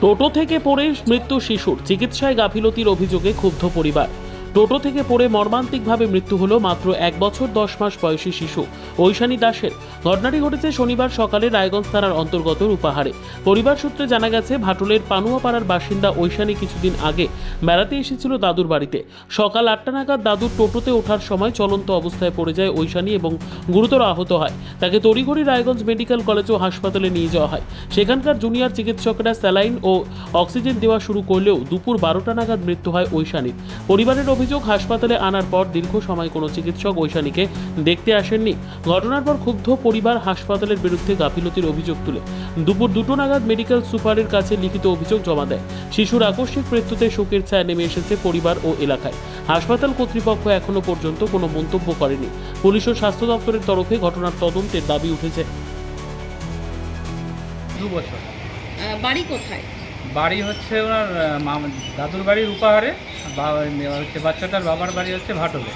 টোটো থেকে পড়ে মৃত্যু শিশুর, চিকিৎসায় গাফিলতির অভিযোগে ক্ষুব্ধ পরিবার। টোটো থেকে পড়ে মর্মান্তিকভাবে মৃত্যু হলো মাত্র 1 বছর 10 মাস বয়সী শিশু ঐশানী দাসের। ঘটনাটি ঘটেছে শনিবার সকালে রায়গঞ্জ থানার অন্তর্গত রূপাহারে। পরিবার সূত্রে জানা গেছে, ভাটুলের পানুয়াপাড়ার বাসিন্দা ঐশানী কিছুদিন আগে বেড়াতে এসেছিল দাদুর বাড়িতে। সকাল 8টা নাগাদ দাদুর টোটোতে ওঠার সময় চলন্ত অবস্থায় পড়ে যায় ঐশানী এবং গুরুতর আহত হয়। তাকে তড়িঘড়ি রায়গঞ্জ মেডিকেল কলেজ ও হাসপাতালে নিয়ে যাওয়া হয়। সেখানকার জুনিয়র চিকিৎসকরা স্যালাইন ও অক্সিজেন দেওয়া শুরু করলেও দুপুর 12টা নাগাদ মৃত্যু হয় ঐশানীর। পরিবারের অভিযোগ, হাসপাতালে আনার পর দীর্ঘ সময় কোনো চিকিৎসক ঐশানীকে দেখতে আসেননি। ঘটনার পর ক্ষুব্ধ পরিবার হাসপাতালের বিরুদ্ধে গাফিলতির অভিযোগ তুলে দুপুর 2টো নাগাদ মেডিকেল সুপারের কাছে লিখিত অভিযোগ জমা দেয়। শিশুর আকস্মিক মৃত্যুতে শোকের ছায়া নেমে এসেছে পরিবার ও এলাকায়। হাসপাতাল কর্তৃপক্ষ এখনো পর্যন্ত কোনো মন্তব্য করেনি। পুলিশ ও স্বাস্থ্য দপ্তরের তরফে ঘটনার তদন্তের দাবি উঠেছে। 2 বছর। বাড়ি কোথায়? বাড়ি হচ্ছে ওনার দাদুর বাড়ি রূপাহারে, হচ্ছে বাচ্চাটার বাবার বাড়ি হচ্ছে ভাটলে।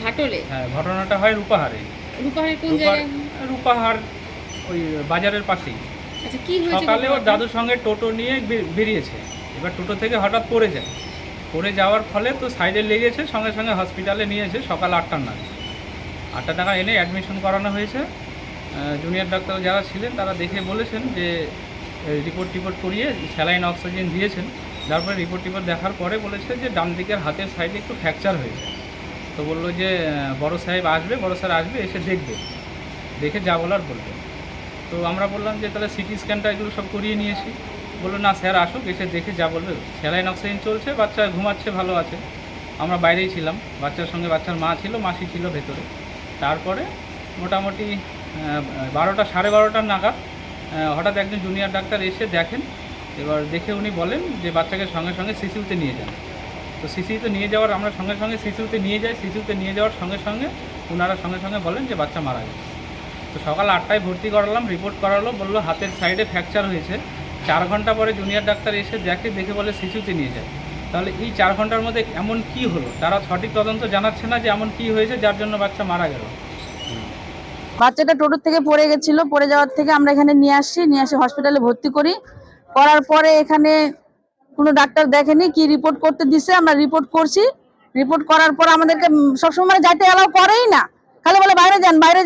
ভাটলে? হ্যাঁ, ঘটনাটা হয় রূপাহারে। রূপাহারে কোন জায়গায়? রূপাহার ওই বাজারের পাশেই। আচ্ছা, কি হয়েছে? সকালে ওর দাদুর সঙ্গে টোটো নিয়ে বেরিয়েছে। এবার টোটো থেকে হঠাৎ পড়ে যায়। পড়ে যাওয়ার ফলে তো সাইডে লেগেছে, সঙ্গে সঙ্গে হসপিটালে নিয়েছে সকাল 8টা নাগাদ। 8টা নাগাদ এনে অ্যাডমিশন করানো হয়েছে। জুনিয়র ডাক্তার যারা ছিলেন তারা দেখে বলেছেন যে রিপোর্ট করিয়ে স্যালাইন অক্সিজেন দিয়েছেন। তারপরে রিপোর্ট দেখার পরে বলেছে যে ডান দিকের হাতের সাইডে একটু ফ্র্যাকচার হয়েছে। তো বললো যে বড় স্যার আসবে, এসে দেখে যা বলার বলবে। তো আমরা বললাম যে তাহলে সিটি স্ক্যানটা এগুলো সব করিয়ে নিয়েছি। বললো না, স্যার আসুক, এসে দেখে যা বলবে। স্যালাইন অক্সিজেন চলছে, বাচ্চা ঘুমাচ্ছে, ভালো আছে। আমরা বাইরেই ছিলাম, বাচ্চার সঙ্গে বাচ্চার মা ছিল, মাসি ছিল ভেতরে। তারপরে মোটামুটি 12টা সাড়ে 12টার নাগাদ হঠাৎ একজন জুনিয়র ডাক্তার এসে দেখেন। এবার দেখে উনি বলেন যে বাচ্চাকে সঙ্গে সঙ্গে সিসিউতে নিয়ে যান। তো সিসিউতে নিয়ে যাওয়ার আমরা সঙ্গে সঙ্গে সিসিউতে নিয়ে যাই। সিসিউতে নিয়ে যাওয়ার সঙ্গে সঙ্গে ওনারা সঙ্গে সঙ্গে বলেন যে বাচ্চা মারা গেছে। তো সকাল 8টায় ভর্তি করালাম, রিপোর্ট করালো, বললো হাতের সাইডে ফ্র্যাকচার হয়েছে। 4 ঘন্টা পরে জুনিয়র ডাক্তার এসে দেখে বলে সিসিউতে নিয়ে যায়। তাহলে এই 4 ঘন্টার মধ্যে এমন কি হলো, তারা সঠিক তদন্ত জানাচ্ছে না যে এমন কি হয়েছে যার জন্য বাচ্চা মারা গেল। বাচ্চাটা টোটো থেকে পড়ে গেছিল, পড়ে যাওয়ার থেকে আমরা এখানে নিয়ে আসি হসপিটালে ভর্তি করার পরে এখানে কোনো ডাক্তার দেখেনি, কি রিপোর্ট করতে দিছে, আমরা রিপোর্ট করছি। রিপোর্ট করার পর আমাদেরকে সবসময় যাইতে এলাও করেই না, খালি বলে বাইরে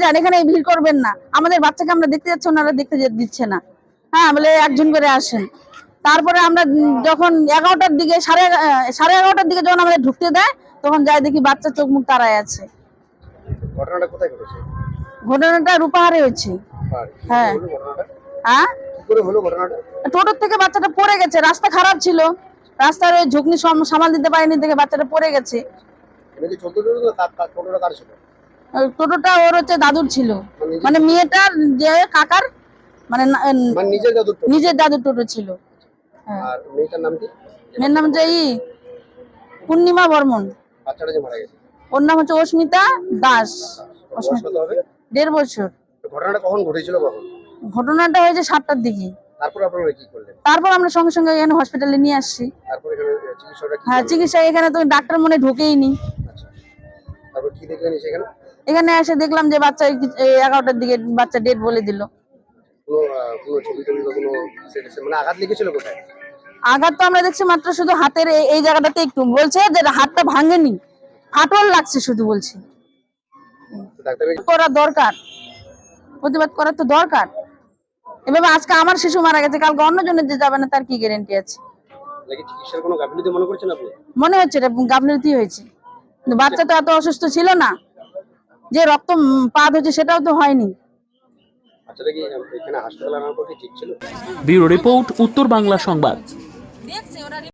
যান, এখানে ভিড় করবেন না। আমাদের বাচ্চাকে আমরা দেখতে যাচ্ছি, ওনারা দেখতে দিচ্ছে না। হ্যাঁ, বলে একজন করে আসেন। তারপরে আমরা যখন 11টার দিকে সাড়ে 11টার দিকে যখন আমাদের ঢুকতে দেয়, তখন যাই দেখি বাচ্চা চোখ মুখ তাড়ায় আছে। ঘটনাটা কোথায় ঘটেছে? ঘটনাটা রূপাহারে হয়েছে। হ্যাঁ। হ্যাঁ, টোটো থেকে বাচ্চাটা পড়ে গেছে, রাস্তা খারাপ ছিল, রাস্তার ওই ঝুঁকনি সামাল দিতে পারেনি দেখে বাচ্চাটা পড়ে গেছে। টোটোটা ওর হচ্ছে দাদুর ছিল, মানে মেয়েটার যে কাকার, মানে নিজের দাদুর টোটো ছিল। আর মেয়েটার নাম কি? মেয়ের নাম হচ্ছে পূর্ণিমা বর্মন। বাচ্চাটা যে মারা গেছে ওর নাম হচ্ছে অস্মিতা দাস। 1.5 বছর। ঘটনাটা কখন ঘটেছিল? ঘটনাটা হয়েছে 7টার দিকে। তারপর আপনারা কি করলেন? তারপর আমরা সঙ্গে সঙ্গে এখানে হসপিটালে নিয়ে আসছি। তারপর এখানে চিকিৎসকরা কি? হ্যাঁ, চিকিৎসা এখানে তো ডাক্তার মনে ঢোকেইনি। আচ্ছা, তারপর কি দেখলেন সেখানে? এখানে এসে দেখলাম যে বাচ্চা 11টার দিকে বাচ্চা ডেড বলে দিল। কোনো ছবি টবি বা কোনো মানে আঘাত লেগেছিল কোথায়? আঘাত তো আমরা দেখছি মাত্র শুধু হাতের এই জায়গাটাতে একটু, বলছে যে হাতটা ভাঙেনি, ফাটল লাগছে শুধু বলছে। করা দরকার, প্রতিবাদ করা তো দরকার। এভাবে আজকে আমার শিশু মারা গেছে, কালকে অন্যজনের যে যাবে না তার কি গ্যারান্টি আছে? চিকিৎসার কোনো গাফিলতি মনে করছেন আপনি? মনে হচ্ছে এটা গাফিলতি হয়েছে, কিন্তু বাচ্চা তো এত অসুস্থ ছিল না, যে রক্ত পাত হয়েছে সেটাও তো হয়নি। বাচ্চাটা কি এখানে হাসপাতালে আনার পর ঠিক ছিল? ব্যুরো রিপোর্ট, উত্তর বাংলা সংবাদ।